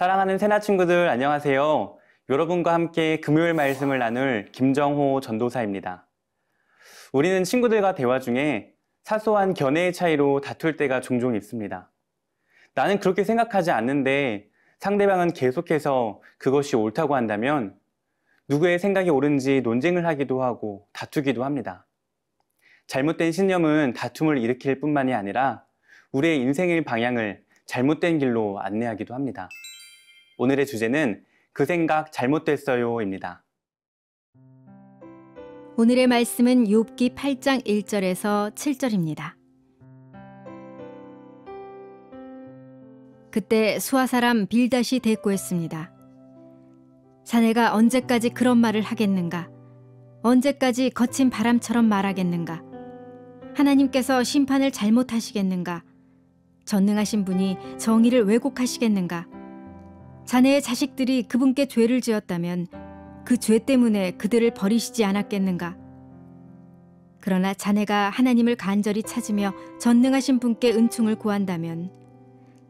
사랑하는 새나 친구들 안녕하세요. 여러분과 함께 금요일 말씀을 나눌 김정호 전도사입니다. 우리는 친구들과 대화 중에 사소한 견해의 차이로 다툴 때가 종종 있습니다. 나는 그렇게 생각하지 않는데 상대방은 계속해서 그것이 옳다고 한다면 누구의 생각이 옳은지 논쟁을 하기도 하고 다투기도 합니다. 잘못된 신념은 다툼을 일으킬 뿐만이 아니라 우리의 인생의 방향을 잘못된 길로 안내하기도 합니다. 오늘의 주제는 그 생각 잘못됐어요입니다. 오늘의 말씀은 욥기 8장 1절에서 7절입니다. 그때 수아 사람 빌닷이 대꾸했습니다. 자네가 언제까지 그런 말을 하겠는가? 언제까지 거친 바람처럼 말하겠는가? 하나님께서 심판을 잘못하시겠는가? 전능하신 분이 정의를 왜곡하시겠는가? 자네의 자식들이 그분께 죄를 지었다면 그 죄 때문에 그들을 버리시지 않았겠는가? 그러나 자네가 하나님을 간절히 찾으며 전능하신 분께 은총을 구한다면,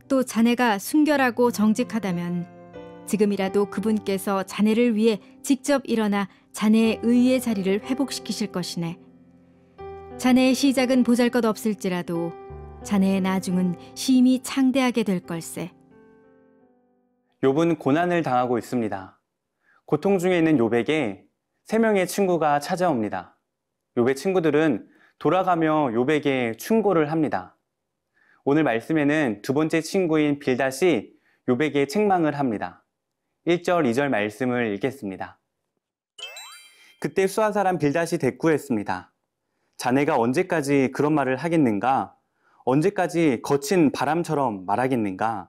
또 자네가 순결하고 정직하다면 지금이라도 그분께서 자네를 위해 직접 일어나 자네의 의의 자리를 회복시키실 것이네. 자네의 시작은 보잘것없을지라도 자네의 나중은 심히 창대하게 될 걸세. 욥은 고난을 당하고 있습니다. 고통 중에 있는 욥에게 3명의 친구가 찾아옵니다. 욥의 친구들은 돌아가며 욥에게 충고를 합니다. 오늘 말씀에는 두 번째 친구인 빌닷이 욥에게 책망을 합니다. 1절, 2절 말씀을 읽겠습니다. 그때 수아 사람 빌닷이 대꾸했습니다. 자네가 언제까지 그런 말을 하겠는가? 언제까지 거친 바람처럼 말하겠는가?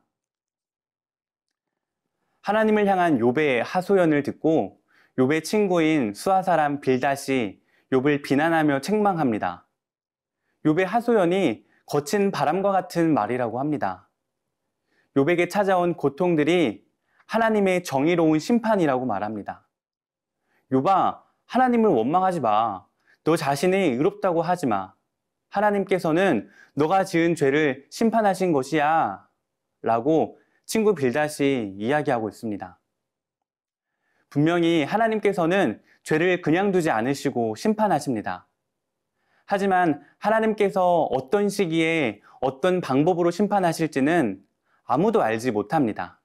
하나님을 향한 욥의 하소연을 듣고 욥의 친구인 수아 사람 빌닷이 욥을 비난하며 책망합니다. 욥의 하소연이 거친 바람과 같은 말이라고 합니다. 욥에게 찾아온 고통들이 하나님의 정의로운 심판이라고 말합니다. 욥아, 하나님을 원망하지 마. 너 자신이 의롭다고 하지 마. 하나님께서는 너가 지은 죄를 심판하신 것이야. 라고 친구 빌닷이 이야기하고 있습니다. 분명히 하나님께서는 죄를 그냥 두지 않으시고 심판하십니다. 하지만 하나님께서 어떤 시기에 어떤 방법으로 심판하실지는 아무도 알지 못합니다.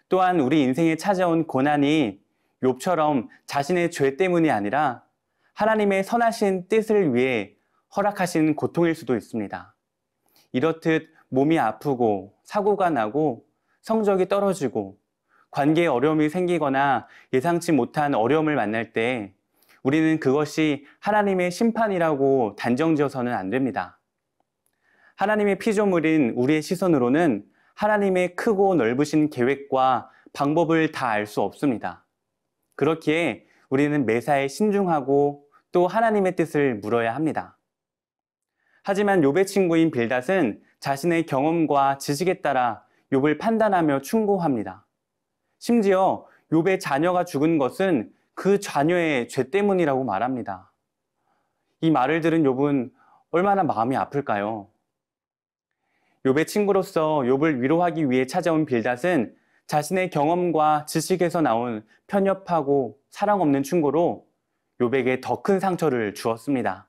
또한 우리 인생에 찾아온 고난이 욥처럼 자신의 죄 때문이 아니라 하나님의 선하신 뜻을 위해 허락하신 고통일 수도 있습니다. 이렇듯 몸이 아프고 사고가 나고 성적이 떨어지고 관계에 어려움이 생기거나 예상치 못한 어려움을 만날 때 우리는 그것이 하나님의 심판이라고 단정지어서는 안 됩니다. 하나님의 피조물인 우리의 시선으로는 하나님의 크고 넓으신 계획과 방법을 다 알 수 없습니다. 그렇기에 우리는 매사에 신중하고 또 하나님의 뜻을 물어야 합니다. 하지만 욥의 친구인 빌닷은 자신의 경험과 지식에 따라 욥을 판단하며 충고합니다. 심지어 욥의 자녀가 죽은 것은 그 자녀의 죄 때문이라고 말합니다. 이 말을 들은 욥은 얼마나 마음이 아플까요? 욥의 친구로서 욥을 위로하기 위해 찾아온 빌닷은 자신의 경험과 지식에서 나온 편협하고 사랑 없는 충고로 욥에게 더 큰 상처를 주었습니다.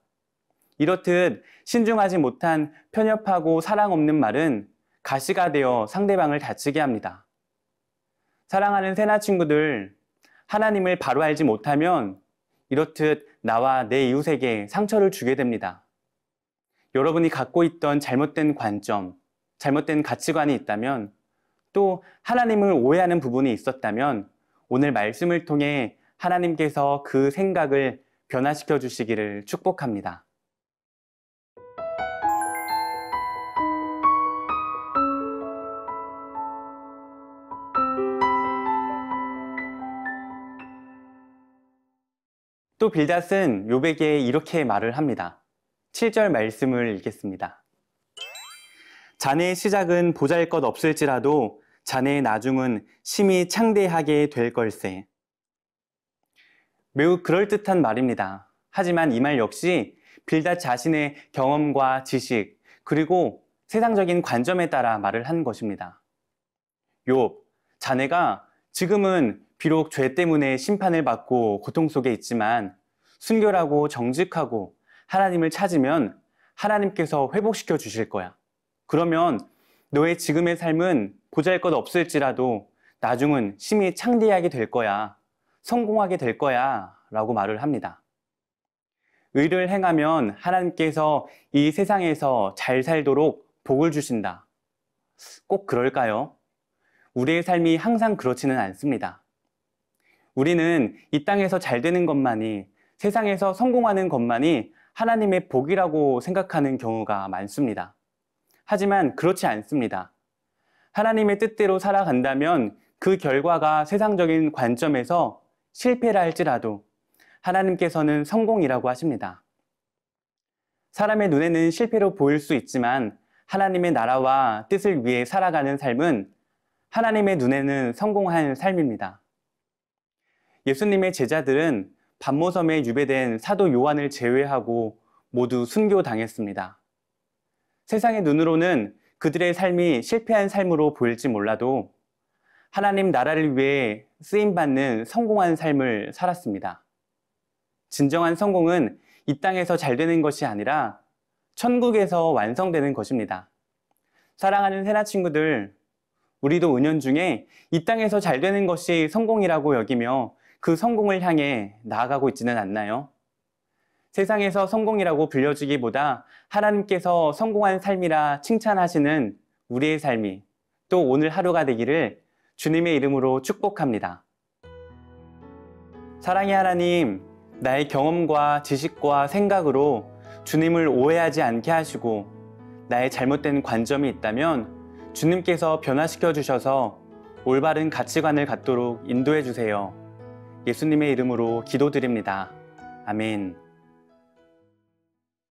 이렇듯 신중하지 못한 편협하고 사랑 없는 말은 가시가 되어 상대방을 다치게 합니다. 사랑하는 새나 친구들, 하나님을 바로 알지 못하면 이렇듯 나와 내 이웃에게 상처를 주게 됩니다. 여러분이 갖고 있던 잘못된 관점, 잘못된 가치관이 있다면, 또 하나님을 오해하는 부분이 있었다면 오늘 말씀을 통해 하나님께서 그 생각을 변화시켜 주시기를 축복합니다. 또 빌닷은 욥에게 이렇게 말을 합니다. 7절 말씀을 읽겠습니다. 자네의 시작은 보잘것없을지라도 자네의 나중은 심히 창대하게 될 걸세. 매우 그럴듯한 말입니다. 하지만 이 말 역시 빌닷 자신의 경험과 지식, 그리고 세상적인 관점에 따라 말을 한 것입니다. 욥, 자네가 지금은 비록 죄 때문에 심판을 받고 고통 속에 있지만 순결하고 정직하고 하나님을 찾으면 하나님께서 회복시켜 주실 거야. 그러면 너의 지금의 삶은 보잘것없을지라도 나중은 심히 창대하게 될 거야. 성공하게 될 거야. 라고 말을 합니다. 의를 행하면 하나님께서 이 세상에서 잘 살도록 복을 주신다. 꼭 그럴까요? 우리의 삶이 항상 그렇지는 않습니다. 우리는 이 땅에서 잘 되는 것만이, 세상에서 성공하는 것만이 하나님의 복이라고 생각하는 경우가 많습니다. 하지만 그렇지 않습니다. 하나님의 뜻대로 살아간다면 그 결과가 세상적인 관점에서 실패라 할지라도 하나님께서는 성공이라고 하십니다. 사람의 눈에는 실패로 보일 수 있지만 하나님의 나라와 뜻을 위해 살아가는 삶은 하나님의 눈에는 성공한 삶입니다. 예수님의 제자들은 반모섬에 유배된 사도 요한을 제외하고 모두 순교당했습니다. 세상의 눈으로는 그들의 삶이 실패한 삶으로 보일지 몰라도 하나님 나라를 위해 쓰임받는 성공한 삶을 살았습니다. 진정한 성공은 이 땅에서 잘 되는 것이 아니라 천국에서 완성되는 것입니다. 사랑하는 세나 친구들, 우리도 은연중에 이 땅에서 잘 되는 것이 성공이라고 여기며 그 성공을 향해 나아가고 있지는 않나요? 세상에서 성공이라고 불려주기보다 하나님께서 성공한 삶이라 칭찬하시는 우리의 삶이 또 오늘 하루가 되기를 주님의 이름으로 축복합니다. 사랑의 하나님, 나의 경험과 지식과 생각으로 주님을 오해하지 않게 하시고 나의 잘못된 관점이 있다면 주님께서 변화시켜 주셔서 올바른 가치관을 갖도록 인도해 주세요. 예수님의 이름으로 기도드립니다. 아멘.